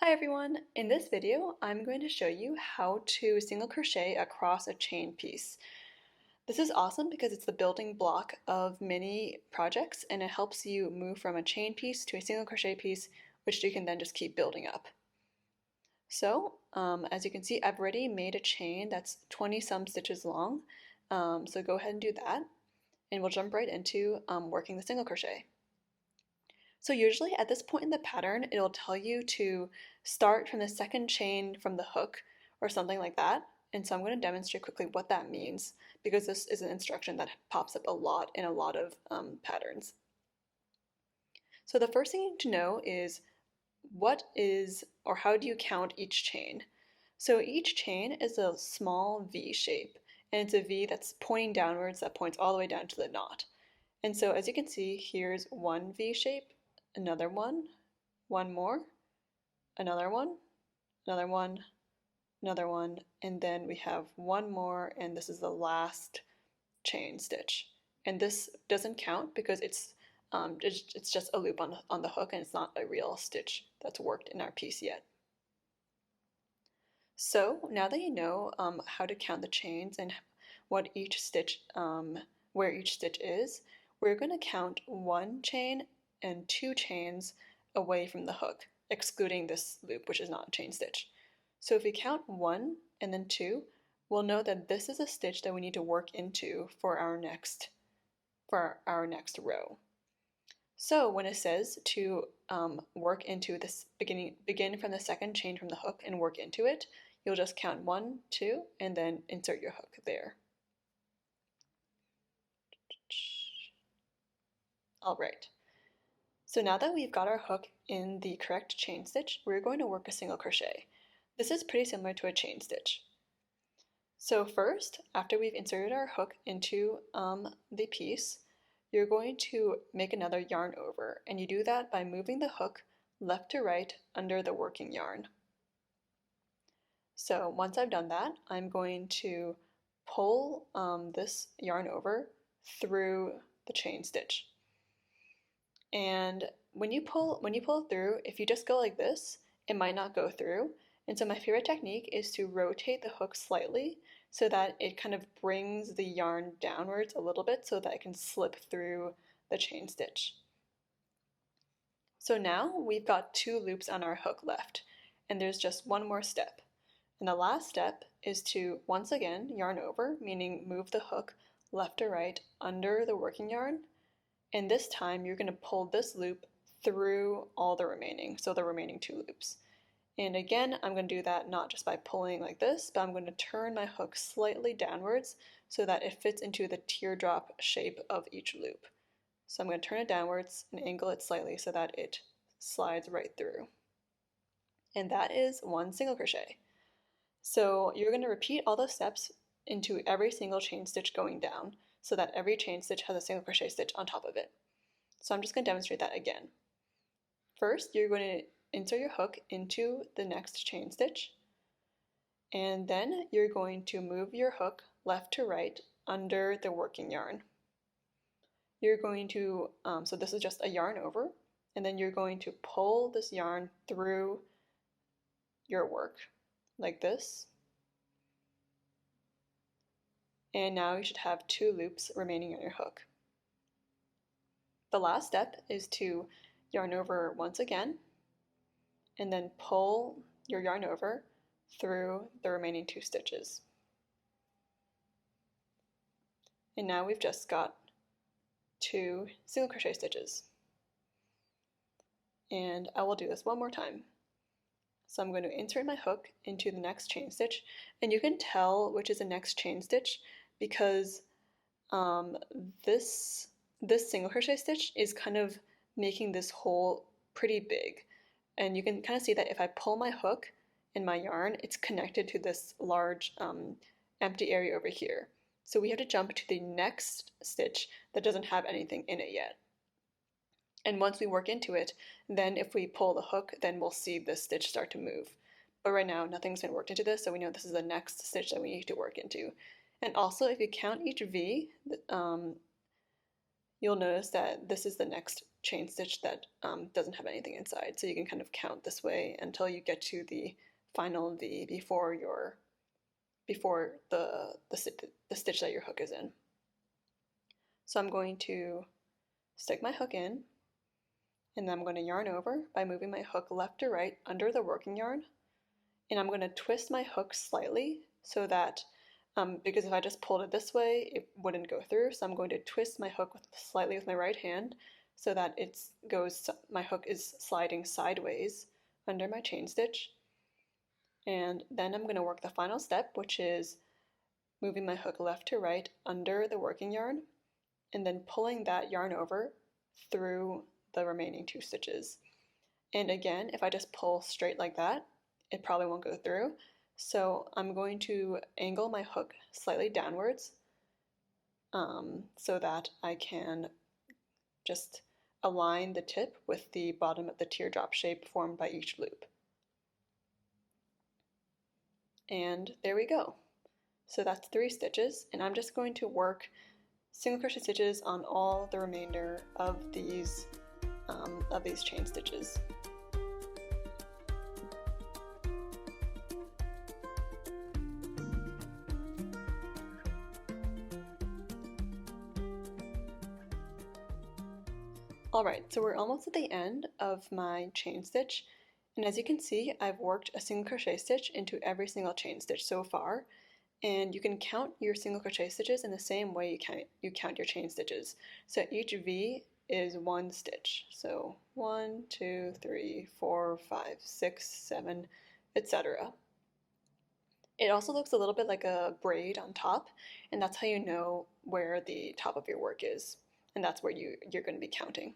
Hi everyone! In this video, I'm going to show you how to single crochet across a chain piece. This is awesome because it's the building block of many projects and it helps you move from a chain piece to a single crochet piece, which you can then just keep building up. So, as you can see, I've already made a chain that's 20 some stitches long. So go ahead and do that, and we'll jump right into working the single crochet. So usually at this point in the pattern, it'll tell you to start from the second chain from the hook or something like that. And so I'm going to demonstrate quickly what that means because this is an instruction that pops up a lot in a lot of patterns. So the first thing you need to know is what is or how do you count each chain? So each chain is a small V shape, and it's a V that's pointing downwards that points all the way down to the knot. And so as you can see, here's one V shape, another one more, another one, another one, another one, and then we have one more, and this is the last chain stitch. And this doesn't count because it's just a loop on the hook and it's not a real stitch that's worked in our piece yet. So now that you know how to count the chains and what each stitch, where each stitch is, we're going to count one chain and two chains away from the hook, excluding this loop, which is not a chain stitch. So if we count one and then two, we'll know that this is a stitch that we need to work into for our next row. So when it says to work into this begin from the second chain from the hook and work into it, you'll just count 1, 2, and then insert your hook there. All right. So now that we've got our hook in the correct chain stitch, we're going to work a single crochet. This is pretty similar to a chain stitch. So first, after we've inserted our hook into the piece, you're going to make another yarn over, and you do that by moving the hook left to right under the working yarn. So once I've done that, I'm going to pull this yarn over through the chain stitch. And when you pull through, if you just go like this, it might not go through. And so my favorite technique is to rotate the hook slightly so that it kind of brings the yarn downwards a little bit so that it can slip through the chain stitch. So now we've got 2 loops on our hook left, and there's just one more step. And the last step is to once again yarn over, meaning move the hook left to right under the working yarn. And this time you're going to pull this loop through all the remaining, so the remaining 2 loops. And again, I'm going to do that not just by pulling like this, but I'm going to turn my hook slightly downwards so that it fits into the teardrop shape of each loop. So I'm going to turn it downwards and angle it slightly so that it slides right through. And that is one single crochet. So you're going to repeat all those steps into every single chain stitch going down so that every chain stitch has a single crochet stitch on top of it. So I'm just going to demonstrate that again. First, you're going to insert your hook into the next chain stitch, and then you're going to move your hook left to right under the working yarn. You're going to, so this is just a yarn over, and then you're going to pull this yarn through your work like this. And now you should have 2 loops remaining on your hook. The last step is to yarn over once again, and then pull your yarn over through the remaining 2 stitches. And now we've just got 2 single crochet stitches. And I will do this one more time. So I'm going to insert my hook into the next chain stitch, and you can tell which is the next chain stitch because this single crochet stitch is kind of making this hole pretty big. And you can kind of see that if I pull my hook in my yarn, it's connected to this large empty area over here. So we have to jump to the next stitch that doesn't have anything in it yet. And once we work into it, then if we pull the hook, then we'll see this stitch start to move. But right now, nothing's been worked into this, so we know this is the next stitch that we need to work into. And also, if you count each V, you'll notice that this is the next chain stitch that doesn't have anything inside. So you can kind of count this way until you get to the final V before the stitch that your hook is in. So I'm going to stick my hook in, and then I'm going to yarn over by moving my hook left to right under the working yarn, and I'm going to twist my hook slightly so that, because if I just pulled it this way, it wouldn't go through, so I'm going to twist my hook slightly with my right hand so that my hook is sliding sideways under my chain stitch. And then I'm going to work the final step, which is moving my hook left to right under the working yarn, and then pulling that yarn over through the remaining 2 stitches. And again, if I just pull straight like that, it probably won't go through. So I'm going to angle my hook slightly downwards so that I can just align the tip with the bottom of the teardrop shape formed by each loop. And there we go. So that's 3 stitches, and I'm just going to work single crochet stitches on all the remainder of these chain stitches. Alright, so we're almost at the end of my chain stitch, and as you can see, I've worked a single crochet stitch into every single chain stitch so far, and you can count your single crochet stitches in the same way you count your chain stitches. So each V is 1 stitch. So 1, 2, 3, 4, 5, 6, 7, etc. It also looks a little bit like a braid on top, and that's how you know where the top of your work is, and that's where you're going to be counting.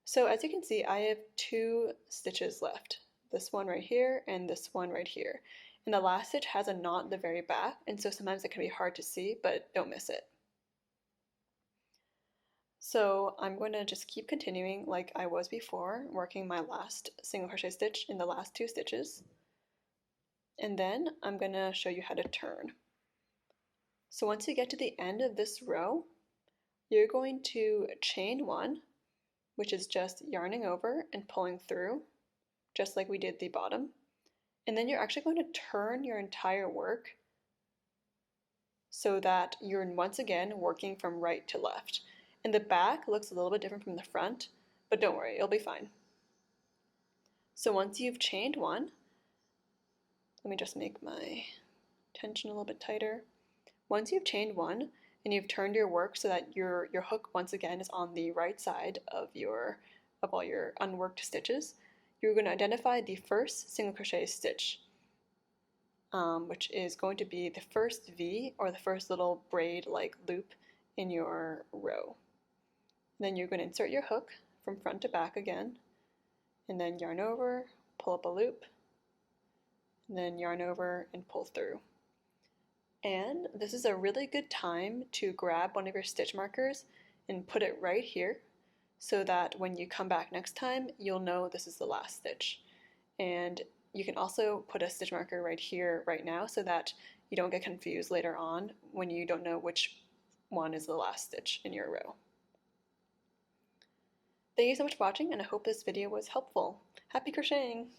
So as you can see, I have 2 stitches left, this one right here and this one right here. And the last stitch has a knot in the very back, and so sometimes it can be hard to see, but don't miss it. So I'm going to just keep continuing like I was before, working my last single crochet stitch in the last 2 stitches. And then I'm going to show you how to turn. So once you get to the end of this row, you're going to chain 1, which is just yarning over and pulling through, just like we did the bottom. And then you're actually going to turn your entire work so that you're once again working from right to left. And the back looks a little bit different from the front, but don't worry, it'll be fine. So once you've chained 1, let me just make my tension a little bit tighter. Once you've chained 1 and you've turned your work so that your hook once again is on the right side of all your unworked stitches, you're going to identify the first single crochet stitch, which is going to be the first V or the first little braid-like loop in your row. Then you're going to insert your hook from front to back again, and then yarn over, pull up a loop, and then yarn over and pull through. And this is a really good time to grab one of your stitch markers and put it right here so that when you come back next time, you'll know this is the last stitch. And you can also put a stitch marker right here, right now, so that you don't get confused later on when you don't know which one is the last stitch in your row. Thank you so much for watching, and I hope this video was helpful. Happy crocheting!